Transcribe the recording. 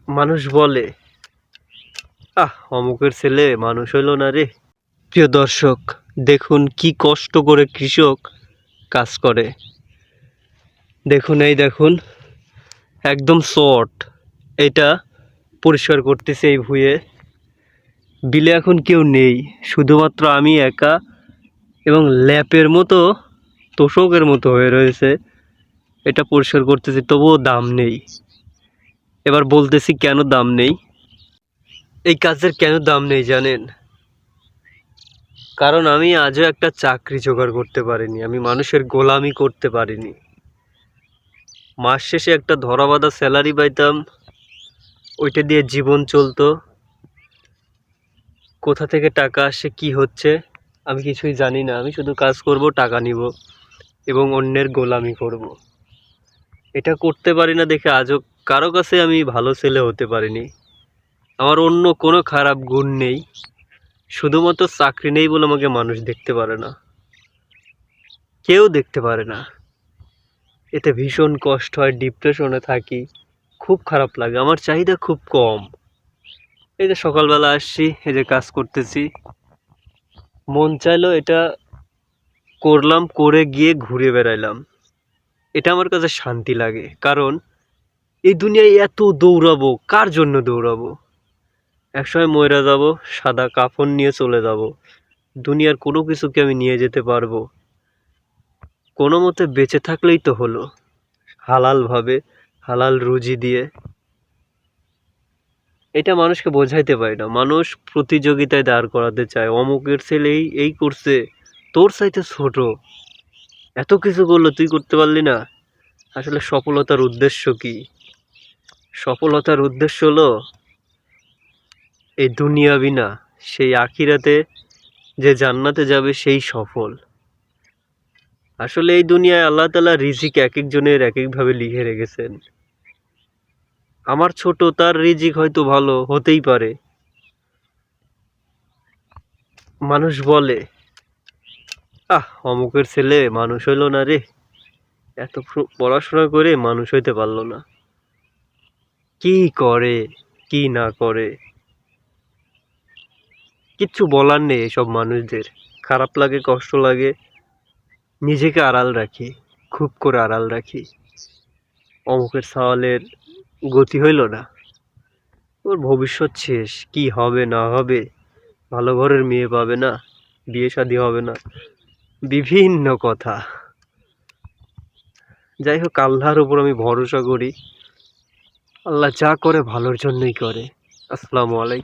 মানুষ বলে, অমুকের ছেলে মানুষ হইল না রে। প্রিয় দর্শক, দেখুন কি কষ্ট করে কৃষক কাজ করে। দেখুন, এই দেখুন, একদম শর্ট এটা পরিষ্কার করতেছে এই ভুঁয়ে। বিলে এখন কেউ নেই, শুধুমাত্র আমি একা, এবং ল্যাপের মতো তোষকের মতো হয়ে রয়েছে। এটা পরিষ্কার করতেছি, তবুও দাম নেই। এবার বলতেছি কেন দাম নেই। এই কাজের কেন দাম নেই জানেন? কারণ আমি আজও একটা চাকরি জোগাড় করতে পারিনি, আমি মানুষের গোলামি করতে পারিনি। মাস শেষে একটা ধরাবাঁধা স্যালারি পাইতাম, ওইটা দিয়ে জীবন চলতো। কোথা থেকে টাকা আসে, কি হচ্ছে, আমি কিছুই জানি না। আমি শুধু কাজ করব, টাকা নিব এবং অন্যের গোলামি করব। এটা করতে পারি না দেখে আজও কারো কাছে আমি ভালো ছেলে হতে পারিনি। আমার অন্য কোনো খারাপ গুণ নেই, শুধুমাত্র চাকরি নেই বলে আমাকে মানুষ দেখতে পারে না, কেউ দেখতে পারে না। এতে ভীষণ কষ্ট হয়, ডিপ্রেশনে থাকি, খুব খারাপ লাগে। আমার চাহিদা খুব কম। এই যে সকালবেলা আসছি, এই যে কাজ করতেছি, মন চাইলো এটা করলাম, করে গিয়ে ঘুরে বেড়াইলাম। এটা আমার কাছে শান্তি লাগে। কারণ এই দুনিয়ায় এত দৌড়াবো, কার জন্য দৌড়াবো? একসময় মইরা যাব, সাদা কাফন নিয়ে চলে যাব। দুনিয়ার কোনো কিছুকে আমি নিয়ে যেতে পারবো? কোনো মতে বেঁচে থাকলেই তো হলো, হালালভাবে, হালাল রুজি দিয়ে। এটা মানুষকে বোঝাইতে পারি না। মানুষ প্রতিযোগিতায় দাঁড় করাতে চায়, অমুকের ছেলে এই করছে, তোর চাইতে ছোট, এত কিছু করলো, তুই করতে পারলি না। আসলে সফলতার উদ্দেশ্য কি? সফলতার উদ্দেশ্য হলো এই দুনিয়াবি না, সেই আখিরাতে যে জান্নাতে যাবে সেই সফল। আসলে এই দুনিয়ায় আল্লাহ তাআলা রিজিক এক একজনের এক একভাবে লিখে রেখেছেন। আমার ছোট, তার রিজিক হয়তো ভালো হতেই পারে। মানুষ বলে, অমুকের ছেলে মানুষ হইল না রে, এত পড়াশোনা করে মানুষ হইতে পারলো না। কি করে, কি না করে, কিচ্ছু বলার নেই এসব মানুষদের। খারাপ লাগে, কষ্ট লাগে, নিজেকে আড়াল রাখি, খুব করে আড়াল রাখি। অমুকের সওয়ালের গতি হইল না, ওর ভবিষ্যৎ শেষ, কি হবে না হবে, ভালো ঘরের মেয়ে পাবে না, বিয়ে শাদী হবে না, বিভিন্ন কথা। যাই হোক, আল্লাহর উপর আমি ভরসা করি। আল্লাহ যা করে ভালোর জন্যই করে। আসসালামু আলাইকুম।